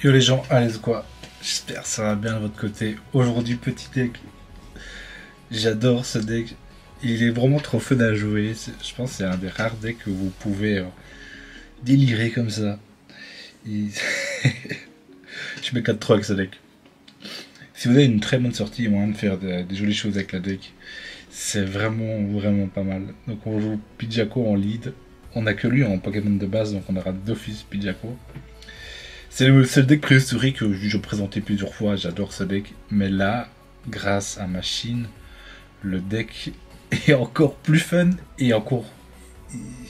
Yo les gens, allez quoi. J'espère que ça va bien de votre côté. Aujourd'hui petit deck. J'adore ce deck. Il est vraiment trop fun à jouer. Je pense que c'est un des rares decks que vous pouvez délirer comme ça. Il- Je m'éclate trop avec ce deck. Si vous avez une très bonne sortie et moyen de faire des jolies choses avec la deck, c'est vraiment pas mal. Donc on joue Pidgeako en lead. On a que lui en Pokémon de base, donc on aura d'office Pidgeako. C'est le deck préhistorique que je présentais plusieurs fois, j'adore ce deck. Mais là, grâce à Machine, le deck est encore plus fun et encore...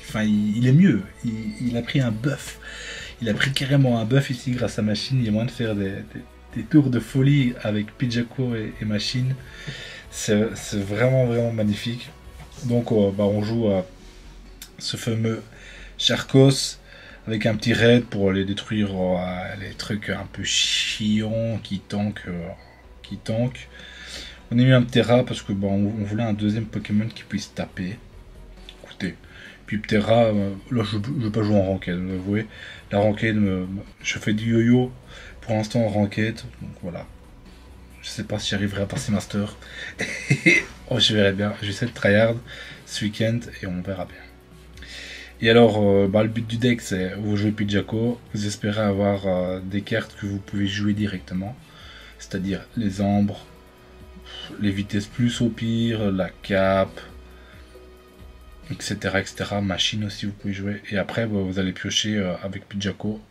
Enfin, il est mieux. Il a pris un buff. Il a pris carrément un buff ici grâce à Machine. Il y a moyen de faire des tours de folie avec Pidgeako et Machine. C'est vraiment magnifique. Donc on joue à ce fameux Charcos avec un petit raid pour aller détruire les trucs un peu chiants qui tankent. On a mis un Ptera parce que on voulait un deuxième Pokémon qui puisse taper. Écoutez. Puis Ptera, là je ne veux pas jouer en ranked, vous avouez. La ranked, je fais du yo-yo pour l'instant en ranked. Donc voilà. Je sais pas si j'arriverai à passer Master. Oh, je verrai bien. J'essaie de tryhard ce week-end et on verra bien. Et alors, le but du deck, c'est vous jouez Pidgeako, vous espérez avoir des cartes que vous pouvez jouer directement, c'est-à-dire les ambres, les vitesses plus au pire, la cape, etc. Machine aussi, vous pouvez jouer. Et après, vous allez piocher avec Pidgeako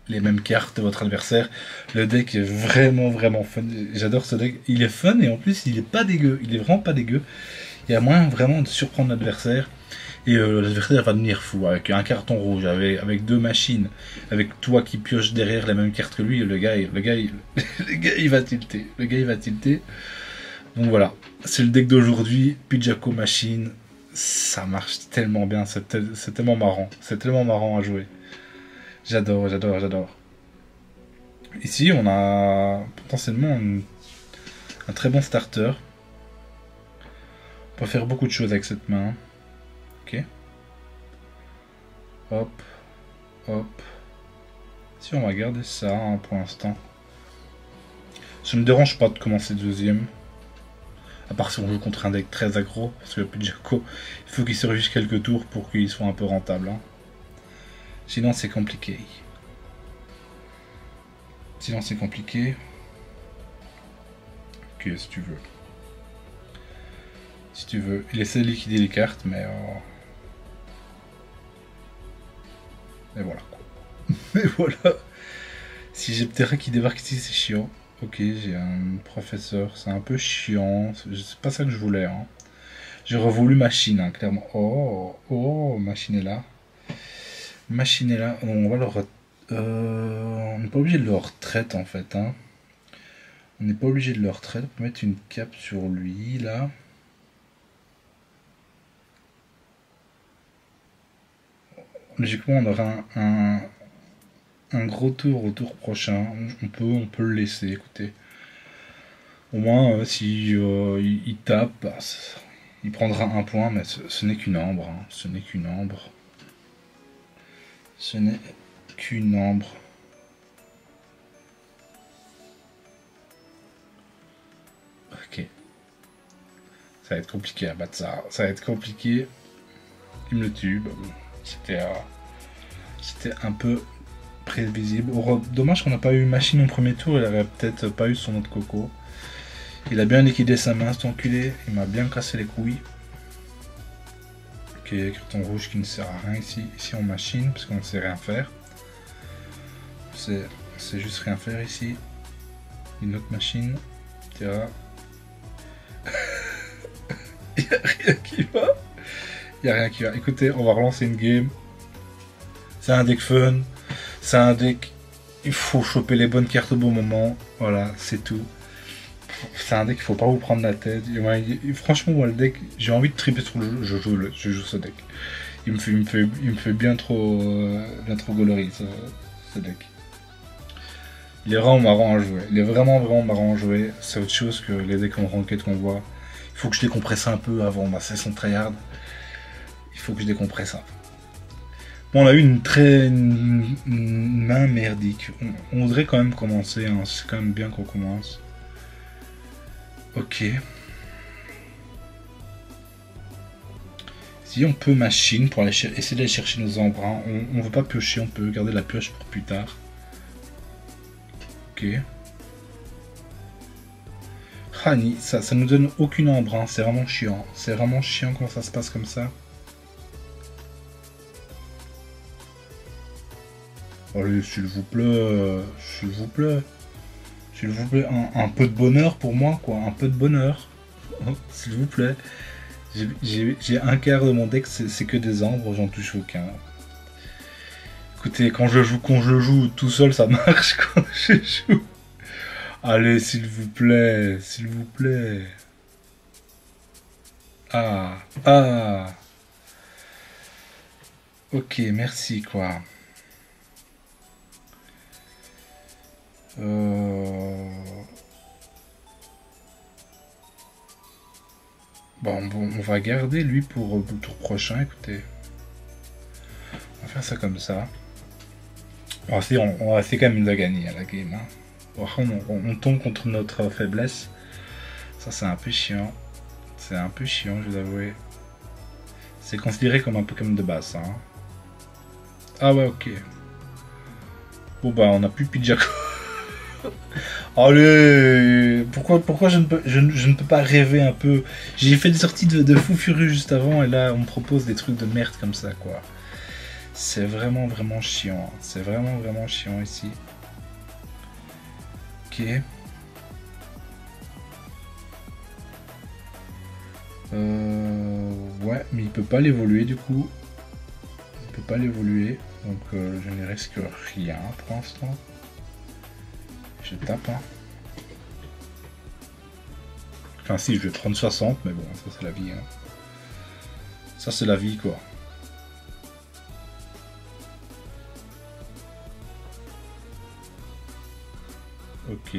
les mêmes cartes de votre adversaire. Le deck est vraiment fun. J'adore ce deck. Il est fun et en plus, il est pas dégueu. Il est vraiment pas dégueu. Il y a moyen vraiment de surprendre l'adversaire. Et l'adversaire va devenir fou avec un carton rouge, avec deux machines, avec toi qui pioche derrière la même carte que lui. Le gars il va tilter. Le gars il va tilter. Donc voilà, c'est le deck d'aujourd'hui. Pidgeako Machine, ça marche tellement bien, c'est tellement marrant. C'est tellement marrant à jouer. J'adore. Ici on a potentiellement un très bon starter. On peut faire beaucoup de choses avec cette main. Ok. Hop. Si on va garder ça pour l'instant. Ça ne me dérange pas de commencer deuxième. À part si on joue contre un deck très aggro. Parce que Pidgeako, il faut qu'il survive quelques tours pour qu'il soit un peu rentable. Hein. Sinon c'est compliqué. Ok, si tu veux. Si tu veux. Il essaie de liquider les cartes, mais... Et voilà quoi. Et voilà. Si j'ai Ptera qui débarque ici, c'est chiant. Ok, j'ai un professeur, c'est un peu chiant. C'est pas ça que je voulais. Hein. J'ai revoulu Machine, hein, clairement. Oh, Machine est là. On va le on n'est pas obligé de le retraite en fait. Hein. On n'est pas obligé de le retraite. On peut mettre une cape sur lui là. Logiquement, on aura un gros tour au tour prochain. On peut le laisser, écoutez. Au moins, si il tape, il prendra un point, mais ce n'est qu'une ambre. Hein. Ce n'est qu'une ambre. Ok. Ça va être compliqué à battre ça. Ça va être compliqué. Il me le tue. C'était un peu prévisible. Dommage qu'on n'a pas eu Machine au premier tour. Il aurait peut-être pas eu son autre coco. Il a bien liquidé sa main, cet enculé. Il m'a bien cassé les couilles. Ok, carton rouge qui ne sert à rien ici. Ici on Machine, parce qu'on ne sait rien faire. C'est juste rien faire ici. Une autre Machine. Tiens. Il n'y a rien qui va. Écoutez, on va relancer une game. C'est un deck fun. C'est un deck... Il faut choper les bonnes cartes au bon moment. Voilà, c'est tout. C'est un deck, il faut pas vous prendre la tête. Franchement, moi, le deck, j'ai envie de triper sur le jeu. Je joue ce deck. Il me fait bien trop gaulerie, ce deck. Il est vraiment marrant à jouer. Il est vraiment marrant à jouer. C'est autre chose que les decks en ranked qu'on voit. Il faut que je décompresse un peu avant ma session de tryhard. Il faut que je décompresse un peu. Bon, on a eu une main merdique. On voudrait quand même commencer, hein. C'est quand même bien qu'on commence. Ok. Si on peut machine pour essayer d'aller chercher nos embruns. On veut pas piocher, on peut garder la pioche pour plus tard. Ok. Hani, ça nous donne aucune embrun, c'est vraiment chiant. C'est vraiment chiant quand ça se passe comme ça. Allez, s'il vous plaît, s'il vous plaît. S'il vous plaît, un peu de bonheur pour moi, quoi. Un peu de bonheur. S'il vous plaît. J'ai un quart de mon deck, c'est que des ombres, j'en touche aucun. Écoutez, quand je joue tout seul, ça marche quand je joue. Allez, s'il vous plaît, s'il vous plaît. Ah, ah. Ok, merci, quoi. Bon, on va garder lui pour le tour prochain, écoutez. On va faire ça comme ça. On va essayer quand même de gagner à la game. Hein. On tombe contre notre faiblesse. Ça, c'est un peu chiant. C'est un peu chiant, je vous avouer. C'est considéré comme un peu comme de base. Hein. Ah ouais, ok. Bon bah, on a plus Pidjaco. Allez, pourquoi je ne peux pas rêver un peu. J'ai fait des sorties de fou furieux juste avant et là on me propose des trucs de merde comme ça, quoi. C'est vraiment chiant. C'est vraiment chiant ici. Ok. Ouais, mais il peut pas l'évoluer du coup. Il peut pas l'évoluer. Donc je ne risque rien pour l'instant. Je tape. Hein. Enfin si, je vais prendre 60, mais bon, ça c'est la vie. Hein. Ça c'est la vie, quoi. Ok.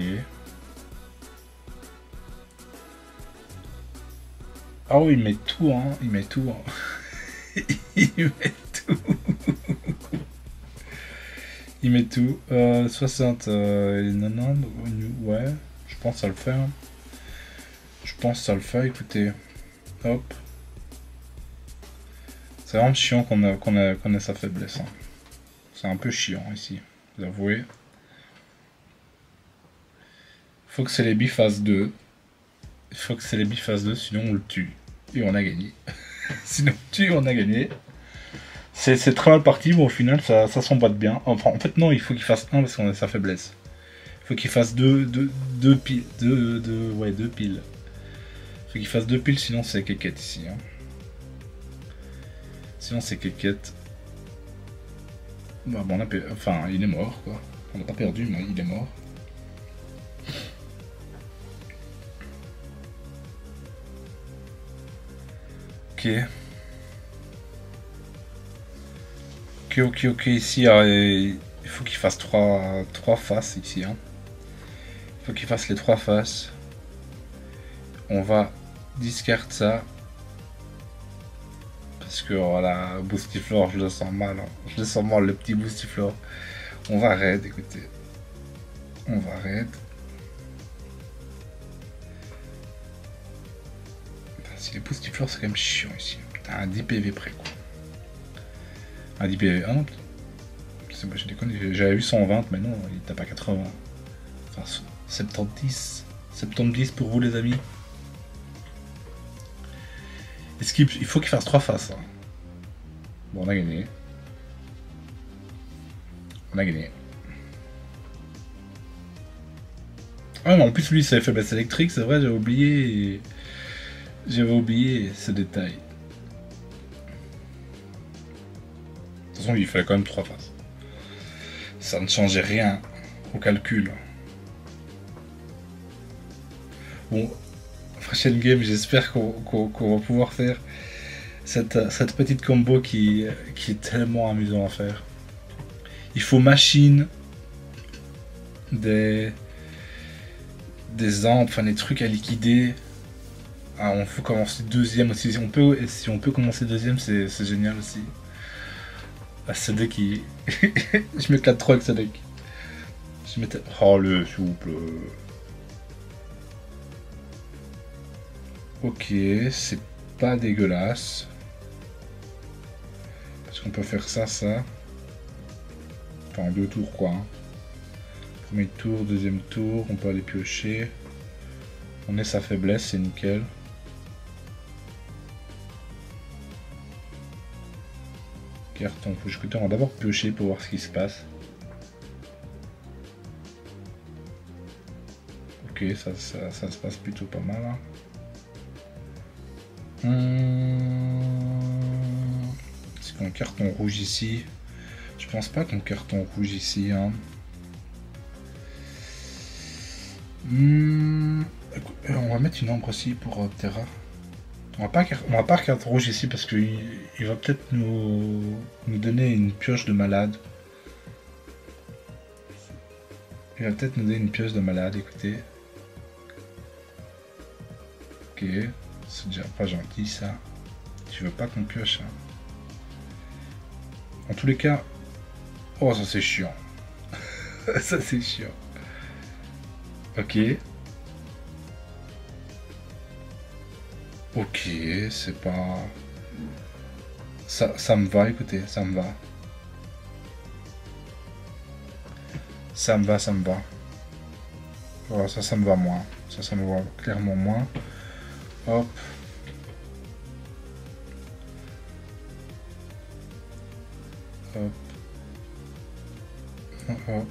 Ah oui, il met tout, hein. Il met tout. Hein. Il met tout. Il met tout. 60, 90, ouais. Je pense que ça le fait. Hein. Je pense que ça le fait, écoutez. Hop. C'est vraiment chiant qu'on ait sa faiblesse. Hein. C'est un peu chiant ici, vous avouez. Faut que Celebi fasse 2. Il faut que Celebi fasse 2, sinon on le tue. Et on a gagné. Sinon on le tue, on a gagné. C'est très mal parti, mais au final ça s'emboîte bien. Enfin, en fait non, il faut qu'il fasse 1 parce qu'on a sa faiblesse. Il faut qu'il fasse 2 piles. 2 piles. Il faut qu'il fasse 2 piles, sinon c'est quéquette ici. Hein. Sinon c'est quéquette. Bah, bon, enfin, il est mort, quoi. On n'a pas perdu, mais il est mort. Ok. Ok, ici, il faut qu'il fasse 3 faces ici. Hein. Il faut qu'il fasse les 3 faces. On va discard ça. Parce que voilà, Boostiflore, je le sens mal. Hein. Je le sens mal, le petit Boostiflore. On va raid, écoutez. On va raid. Si les Boostiflore, c'est quand même chiant ici. T'as un 10 PV près, quoi. Un 10 PV. Ah non, je déconne, j'avais vu 120, mais non, il tape à 80. Enfin, 70. 70 pour vous, les amis. Il faut qu'il fasse 3 faces. Hein. Bon, on a gagné. On a gagné. Ah, mais en plus, lui, c'est faiblesse électrique, c'est vrai, j'avais oublié. J'avais oublié ce détail. De toute façon, il fallait quand même 3 faces. Ça ne changeait rien au calcul. Bon, prochaine game, j'espère qu'on va pouvoir faire cette petite combo qui est tellement amusant à faire. Il faut machine des armes, enfin des trucs à liquider. Ah, on peut commencer deuxième aussi. Si on peut commencer deuxième, c'est génial aussi. Ah, ce deck, il... je m'éclate trop avec ce deck. Je m'éclate... Oh, le souple. Ok, c'est pas dégueulasse. Parce qu'on peut faire ça, ça. Enfin, en 2 tours, quoi. Hein. Premier tour, deuxième tour, on peut aller piocher. On est sa faiblesse, c'est nickel. Carton, faut que on va d'abord piocher pour voir ce qui se passe. Ok, ça se passe plutôt pas mal. Hein. Est-ce qu'on carton rouge ici? Je pense pas qu'on carton rouge ici. Hein. On va mettre une ombre aussi pour Terra. On va pas carton rouge ici parce qu'il va peut-être nous donner une pioche de malade. Il va peut-être nous donner une pioche de malade, écoutez. Ok, c'est déjà pas gentil ça. Tu veux pas qu'on pioche hein. En tous les cas... Oh, ça c'est chiant. Ça c'est chiant. Ok. Ok, c'est pas... Ça me va, écoutez, ça me va. Ça me va, ça me va. Voilà, ça me va moins. Ça me va clairement moins. Hop. Hop. Hop.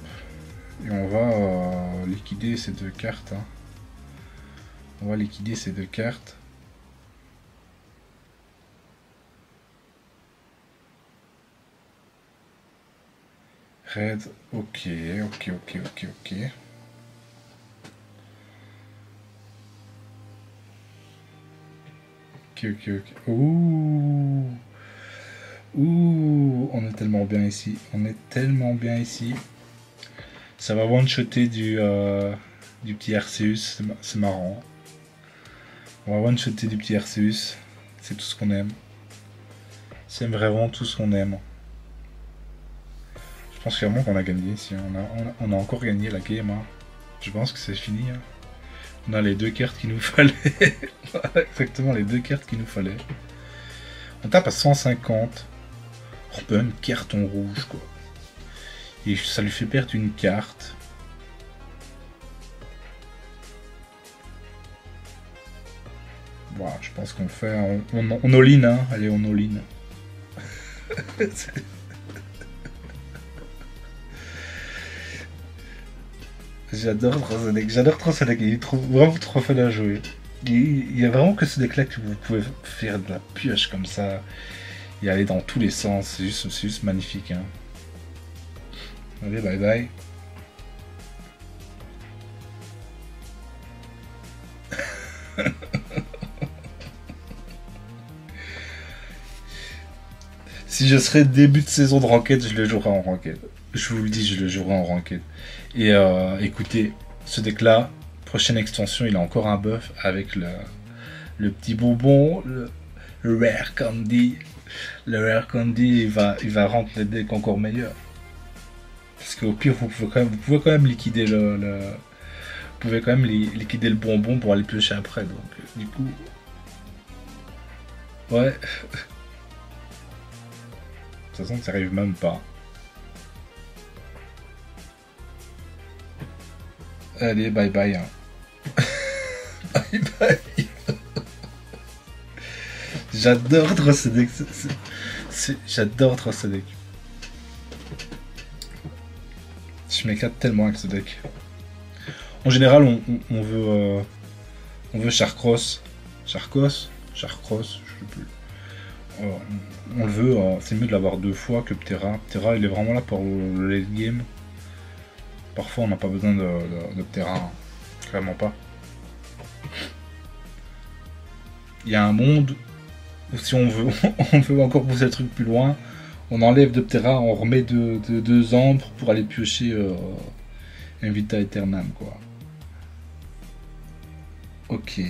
Et on va liquider ces 2 cartes. Hein. On va liquider ces 2 cartes. Red, ok. Ok. Ouh. Ouh. On est tellement bien ici. Ça va one-shotter du petit Arceus. C'est marrant. On va one-shotter du petit Arceus. C'est tout ce qu'on aime. C'est vraiment tout ce qu'on aime. Je pense clairement qu'on a gagné ici. On a encore gagné la game. Hein. Je pense que c'est fini. Hein. On a les 2 cartes qu'il nous fallait. Exactement les 2 cartes qu'il nous fallait. On tape à 150. On peut même carton rouge quoi. Et ça lui fait perdre une carte. Voilà, je pense qu'on fait... On all-in, hein. Allez, on all-in. J'adore trop ce deck, il est vraiment trop fun à jouer. Il y a vraiment que ce deck là que vous pouvez faire de la pioche comme ça et aller dans tous les sens, c'est juste magnifique. Hein. Allez, bye bye. Si je serais début de saison de ranked, je le jouerais en ranked. Je vous le dis, je le jouerai en ranked. Et écoutez, ce deck là, prochaine extension, il a encore un buff avec le petit bonbon, le Rare Candy. Le Rare Candy, il va rendre le deck encore meilleur. Parce qu'au pire, vous pouvez quand même liquider vous pouvez quand même liquider le bonbon pour aller piocher après. Donc, du coup, ouais. De toute façon, ça arrive même pas. Allez, bye bye. Hein. Bye bye. J'adore trop ce deck. J'adore trop ce deck. Je m'éclate tellement avec ce deck. En général, on veut Charcross. Charcross, je sais plus. On le veut, c'est mieux de l'avoir 2 fois que Ptera. Ptera, il est vraiment là pour le late game. Parfois, on n'a pas besoin de Ptera. Hein. Clairement pas. Il y a un monde où si on veut encore pousser le truc plus loin, on enlève de Ptera, on remet 2 ambres pour aller piocher Invita Aeternam, quoi. Ok.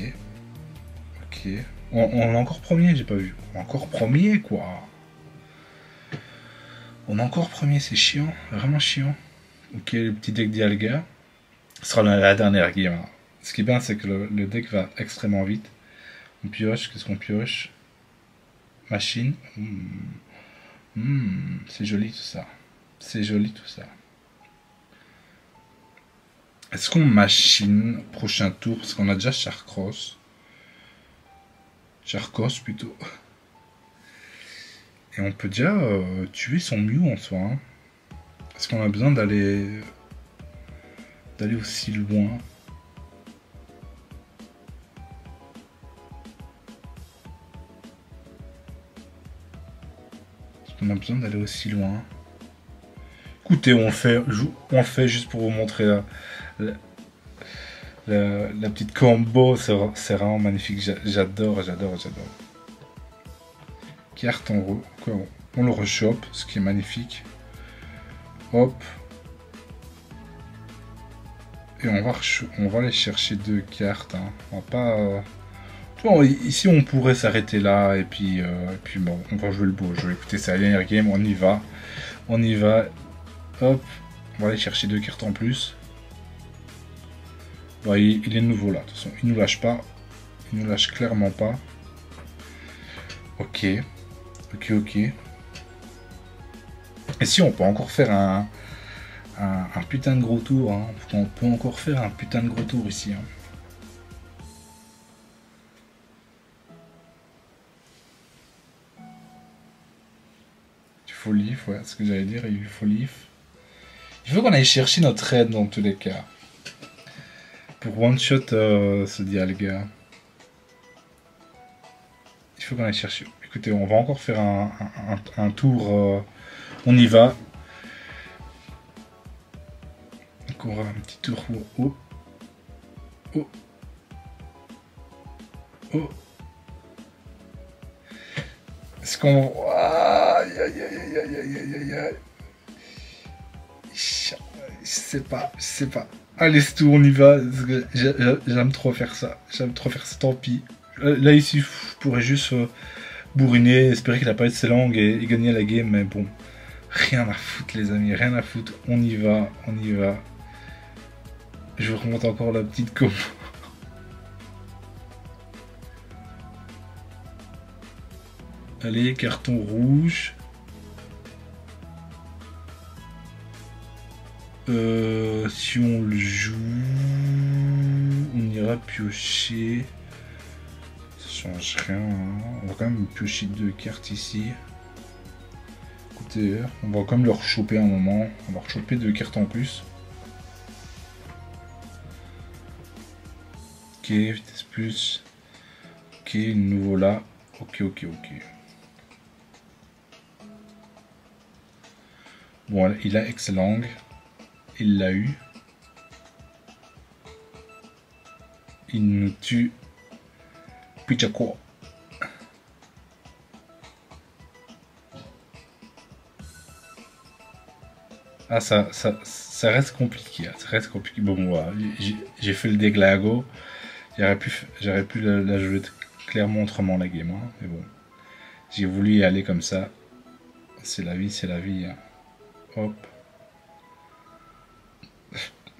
On est encore premier, j'ai pas vu. Encore premier, quoi. On est encore premier, c'est chiant, vraiment chiant. Ok, le petit deck Dialga. Ce sera la dernière game. Hein. Ce qui est bien, c'est que le deck va extrêmement vite. On pioche, qu'est-ce qu'on pioche? Machine. C'est joli tout ça. C'est joli tout ça. Est-ce qu'on machine prochain tour? Parce qu'on a déjà Charcross. Charcos plutôt. Et on peut déjà tuer son Mew en soi. Hein. Est-ce qu'on a besoin d'aller aussi loin? Est-ce qu'on a besoin d'aller aussi loin? Écoutez, on le fait juste pour vous montrer la petite combo. C'est vraiment magnifique. J'adore. Carte on le rechoppe, ce qui est magnifique. Hop. Et on va aller chercher 2 cartes. Hein. On va pas. Ici, on pourrait s'arrêter là et puis bon, on va jouer le beau jeu. Écoutez, c'est la dernière game, on y va. Hop, on va aller chercher 2 cartes en plus. Bon, il est nouveau là, de toute façon, il nous lâche pas. Il nous lâche clairement pas. Ok. Et si on peut encore faire un putain de gros tour, hein. On peut encore faire un putain de gros tour ici. Hein. Il faut leaf, ouais, c'est ce que j'allais dire, il faut leaf. Il faut qu'on aille chercher notre aide dans tous les cas. Pour one shot ce Dialga. Il faut qu'on aille chercher. Écoutez, on va encore faire un tour. On y va. Encore un petit tour. Oh. Est-ce qu'on... Aïe. Je sais pas. Allez, c'est tout, on y va. J'aime trop faire ça. Tant pis. Là, ici, je pourrais juste bourriner, espérer qu'il a pas été ses langues et gagner la game, mais bon. Rien à foutre, les amis, rien à foutre. On y va. Je vous remonte encore la petite combo. Allez, carton rouge. Si on le joue, on ira piocher. Ça change rien. Hein. On va quand même piocher 2 cartes ici. Écoutez, on va quand même leur choper un moment. On va leur choper 2 cartes en plus. Ok, vitesse plus. Ok, nouveau là. Ok. Bon, il a excellent. Il l'a eu. Il nous tue. Pichako. Ah, ça reste compliqué. Hein. Ça reste compliqué. Bon, voilà. J'ai fait le déglago. J'aurais pu la jouer clairement autrement la game. Hein. Mais bon. J'ai voulu y aller comme ça. C'est la vie. Hein. Hop.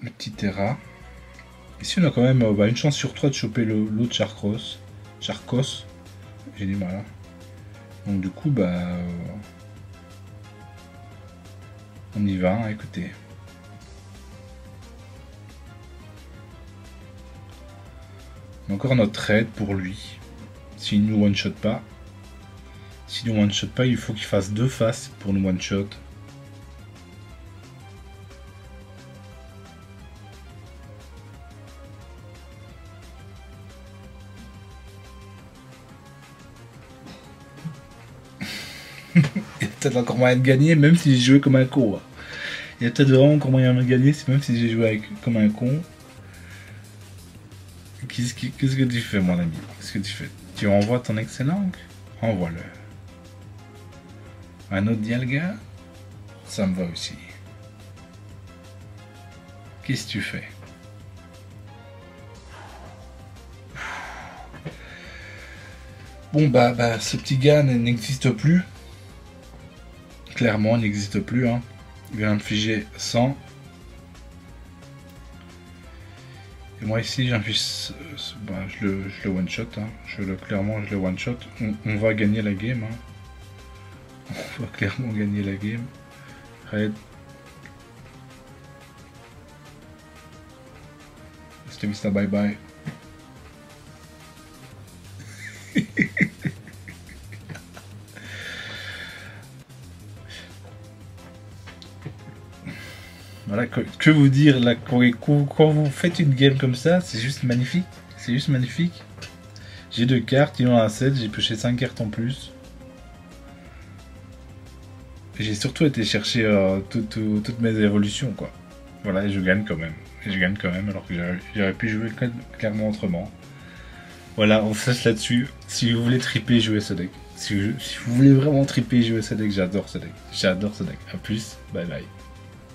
Le petit Terra. Ici, on a quand même une chance sur 3 de choper l'autre Charcos. J'ai du mal. Hein. Donc, du coup, on y va, hein, écoutez. On a encore notre aide pour lui. S'il nous one-shot pas. S'il nous one-shot pas, il faut qu'il fasse 2 faces pour nous one-shot. Il y a peut-être encore moyen de gagner, même si j'ai joué comme un con. Hein. Il y a peut-être vraiment encore moyen de gagner, même si j'ai joué comme un con. Qu'est-ce que tu fais, mon ami? Qu'est-ce que tu fais? Tu envoies ton excellent? Envoie-le. Un autre Dialga? Ça me va aussi. Qu'est-ce que tu fais? Bon, ce petit gars n'existe plus. clairement n'existe plus. Hein. Il vient infliger 100. Et moi ici j'inflige, bah, je le one shot, hein. Clairement je le one shot. On va gagner la game. Hein. On va clairement gagner la game. Red. Hasta vista, bye bye. Voilà, que vous dire là, quand vous faites une game comme ça, c'est juste magnifique. C'est juste magnifique. J'ai 2 cartes, il en a 7, j'ai pioché 5 cartes en plus. J'ai surtout été chercher toutes mes évolutions, quoi. Voilà, et je gagne quand même. Et je gagne quand même, alors que j'aurais pu jouer clairement autrement. Voilà, on se laisse là-dessus. Si vous voulez triper, jouez ce deck. Si vous voulez vraiment triper, jouez ce deck, j'adore ce deck. J'adore ce deck. A plus, bye bye.